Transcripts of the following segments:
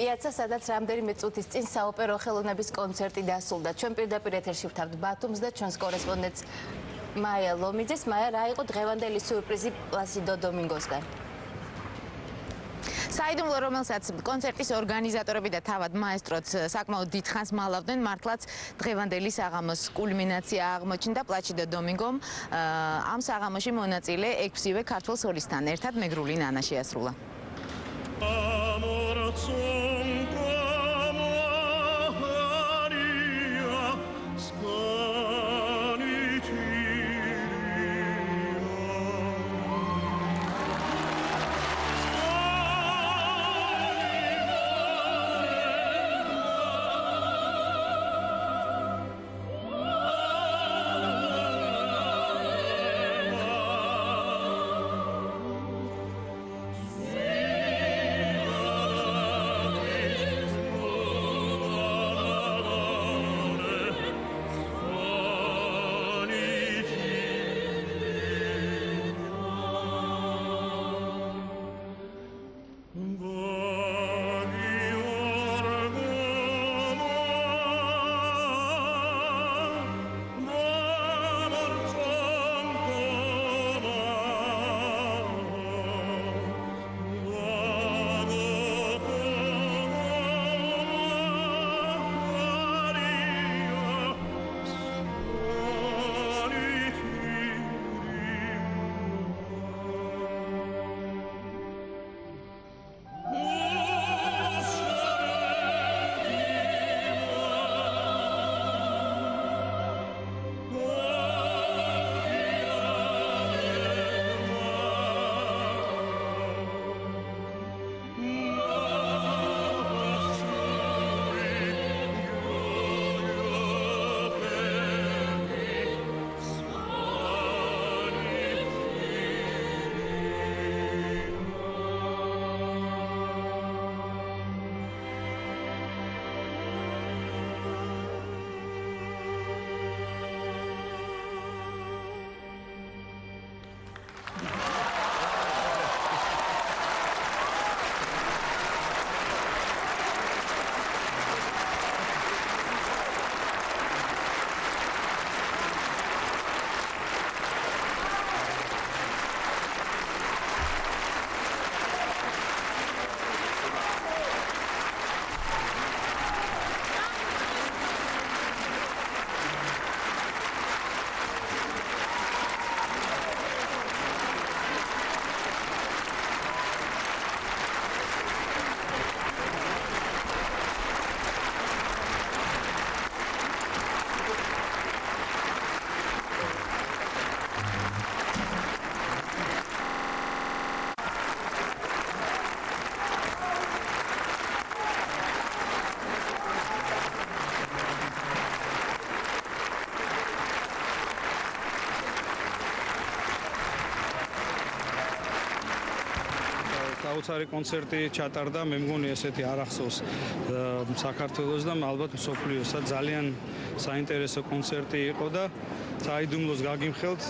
პიაცა, სადაც რამდენიმე წუთის წინ საოპერო ხელოვნების კონცერტი დასრულდა. ჩვენ პირდაპირ ეთერში ვთავთ ბათუმს და ჩვენს კორესპონდენტს მაია ლომიძეს. მაია, რა იყო დღევანდელი სიურპრიზი პლასიდო დომინგოსგან? საიდუმლო, რომელსაც კონცერტის ორგანიზატორები და თავად მაესტროც საკმაოდ დიდხანს მალავდნენ, მართლაც დღევანდელი საღამოს კულმინაცია აღმოჩნდა პლაჩიდო დომინგომ. ამ საღამოში მონაწილე 6-ვე ქართველ სოლისტთან ერთად მეგრული ნანა შეასრულა. საოცარი კონცერტი ჩატარდა, მე მგონი ესეთი არ ახსოვს საქართველოს და ალბათ მსოფლიოსა ძალიან საინტერესო კონცერტი იყო და საიდუმლოს გაგიმხელთ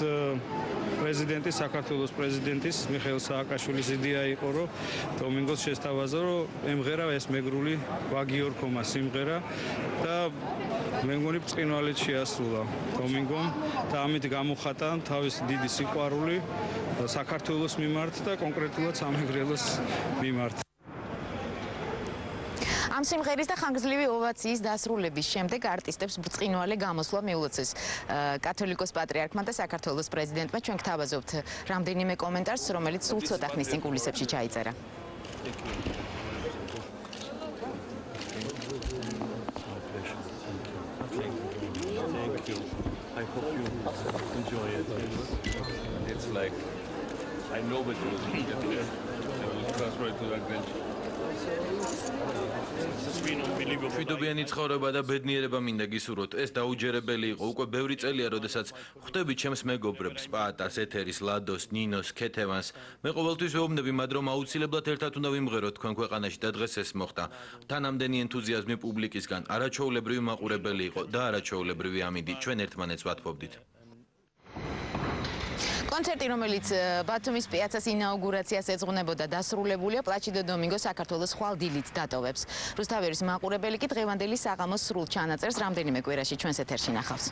პრეზიდენტის, საქართველოს პრეზიდენტის მიხეილ სააკაშვილის იდეა იყო, რომ დომინგოს შესთავაზა, რომ ემღერა ეს მეგრული ვაგიორქომა სიმღერა და მე მგონი ბრწყინვალედ შეასრულა დომინგომ და ამით გამოხატა თავის დიდი სიყვარული საქართველოს მიმართ და კონკრეტულად სამეგრელოს მიმართ. ამ სიმღერის და ხანგრძლივი ოვაციის დასრულების შემდეგ არტისტებს ბრწყინვალე გამოსვლა მიულოცეს კათოლიკოს პატრიარქმა და საქართველოს პრეზიდენტმა. ჩვენ გთავაზობთ რამდენიმე კომენტარს, რომელიც სულ ცოტა ხნის წინ კულისებში ჩაიწერა. I hope you enjoy it. It's like I know what you will be. I will transfer it to that bench. მშვიდობიანი ცხოვრება და ბედნიერება მინდა გისურვოთ. ეს დაუჯერებელი იყო. უკვე ბევრი წელია, როდესაც ხვდები ჩემს მეგობრებს, პაატას, ეთერის, ლადოს, ნინოს, ქეთევანს. მე ყოველთვის ვეუბნები მათ, რომ აუცილებლად ერთად უნდა ვიმღეროთ თქვენ ქვეყანაში და დღეს ეს მოხდა. თანამდენი ენთუზიაზმი პუბლიკისგან არაჩვეულებრივი მაყურებელი იყო და არაჩვეულებრივი ამინდი. ჩვენ ერთმანეთს ვათბობდით. კონცერტი, რომელიც ბათუმის პიაცას ინაუგურაციას ეძღვნებოდა, დასრულებულია. პლაჩიდო დომინგო საქართველოს ხვალ დილით დატოვებს. რუსთაველის მაყურებელი კი დღევანდელი საღამოს სრულ ჩანაწერს რამდენიმე კვირაში ჩვენს ეთერში ნახავს.